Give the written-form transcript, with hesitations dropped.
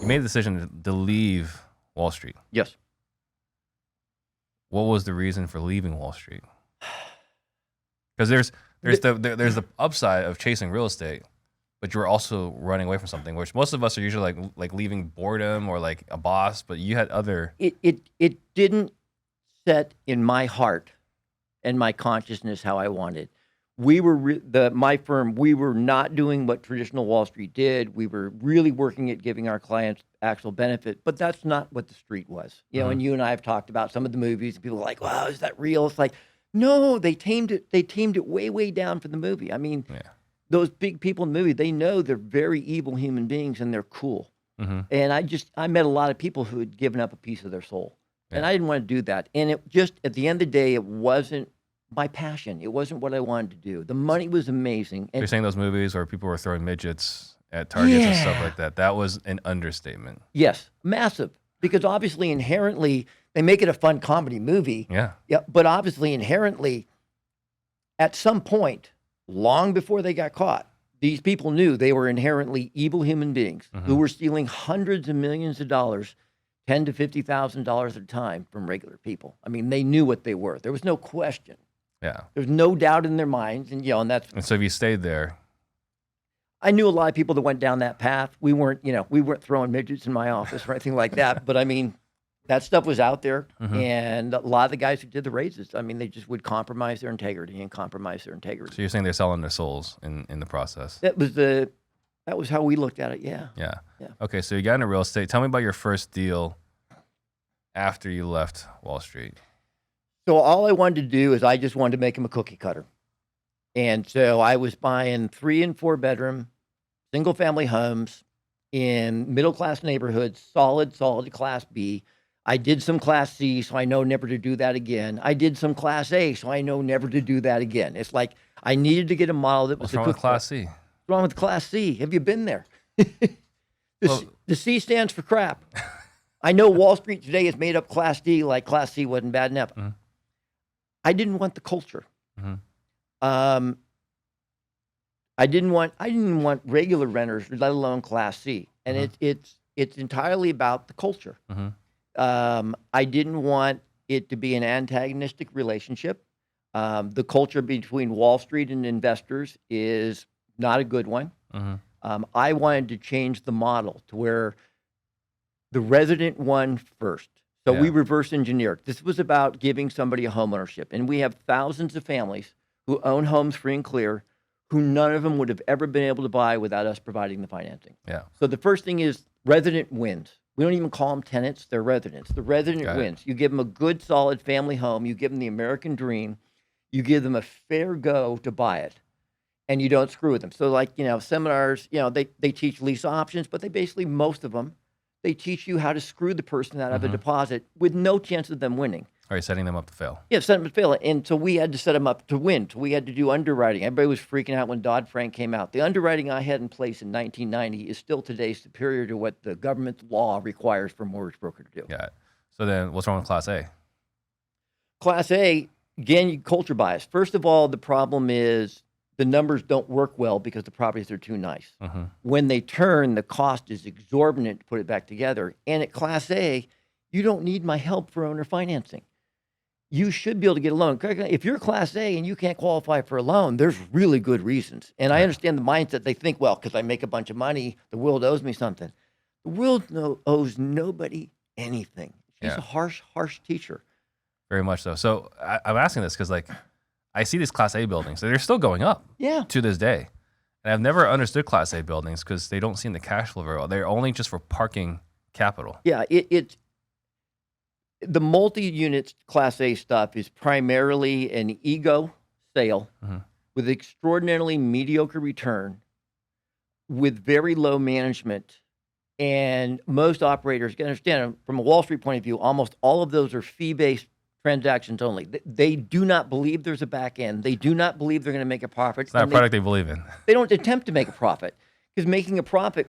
You made the decision to leave Wall Street. Yes. What was the reason for leaving Wall Street? Because there's the upside of chasing real estate, but you're also running away from something, which most of us are usually like leaving boredom or like a boss, but you had other. It didn't set in my heart and my consciousness how I wanted. We were my firm. We were not doing what traditional Wall Street did. We were really working at giving our clients actual benefit, but that's not what the street was. You know, and you and I have talked about some of the movies, and people are like, "Wow, is that real?" It's like, no, they tamed it. They tamed it way down for the movie. I mean, those big people in the movie, they know they're very evil human beings, and they're cool. And I met a lot of people who had given up a piece of their soul, and I didn't want to do that. And it just, at the end of the day, it wasn't my passion. It wasn't what I wanted to do. The money was amazing. And you're saying those movies where people were throwing midgets at Targets and stuff like that. That was an understatement. Yes, massive. Because obviously, inherently, they make it a fun comedy movie. Yeah. But obviously, inherently, at some point, long before they got caught, these people knew they were inherently evil human beings who were stealing hundreds of millions of dollars, $10,000 to $50,000 at a time from regular people. I mean, they knew what they were. There was no question. Yeah. There's no doubt in their minds, and And so if you stayed there, I knew a lot of people that went down that path. We weren't throwing midgets in my office or anything like that. But I mean, that stuff was out there, and a lot of the guys who did the raises, I mean, they just would compromise their integrity and compromise their integrity. So you're saying they're selling their souls in the process? That was how we looked at it. Yeah. Yeah. Okay, so you got into real estate. Tell me about your first deal after you left Wall Street. So all I wanted to do is I just wanted to make him a cookie cutter. And so I was buying 3 and 4 bedroom, single family homes in middle-class neighborhoods, solid Class B. I did some Class C, so I know never to do that again. I did some Class A, so I know never to do that again. It's like I needed to get a model that was What's wrong with Class C? What's wrong with Class C? Have you been there? The C stands for crap. I know Wall Street today has made up Class D like Class C wasn't bad enough. I didn't want the culture. I didn't want regular renters, let alone Class C. And it's entirely about the culture. I didn't want it to be an antagonistic relationship. The culture between Wall Street and investors is not a good one. I wanted to change the model to where the resident won first. So we reverse engineered. This was about giving somebody a home ownership. And we have thousands of families who own homes free and clear, who none of them would have ever been able to buy without us providing the financing. Yeah. So the first thing is resident wins. We don't even call them tenants, they're residents. The resident wins. You give them a good, solid family home. You give them the American dream. You give them a fair go to buy it, and you don't screw with them. So like, seminars, they teach lease options, but they basically, most of them, they teach you how to screw the person out of a deposit with no chance of them winning. Are you setting them up to fail? Yeah, set them up to fail. And so we had to set them up to win. So we had to do underwriting. Everybody was freaking out when Dodd-Frank came out. The underwriting I had in place in 1990 is still today superior to what the government's law requires for a mortgage broker to do. Yeah. So then what's wrong with Class A? Class A, again, culture bias. First of all, the problem is the numbers don't work well because the properties are too nice. When they turn, the cost is exorbitant to put it back together. And at Class A, you don't need my help for owner financing. You should be able to get a loan. If you're Class A and you can't qualify for a loan, there's really good reasons. And I understand the mindset. They think, well, because I make a bunch of money, the world owes me something. The world owes nobody anything. She's a harsh teacher. Very much so. So I'm asking this because, like, I see these Class A buildings. They're still going up to this day. And I've never understood Class A buildings because they don't seem to cash flow very well. They're only just for parking capital. Yeah, it's the multi-unit Class A stuff is primarily an ego sale with extraordinarily mediocre return, with very low management. And most operators, you can understand, from a Wall Street point of view, almost all of those are fee-based transactions only. They do not believe there's a back end. They do not believe they're going to make a profit. It's not a product they believe in. They don't attempt to make a profit, because making a profit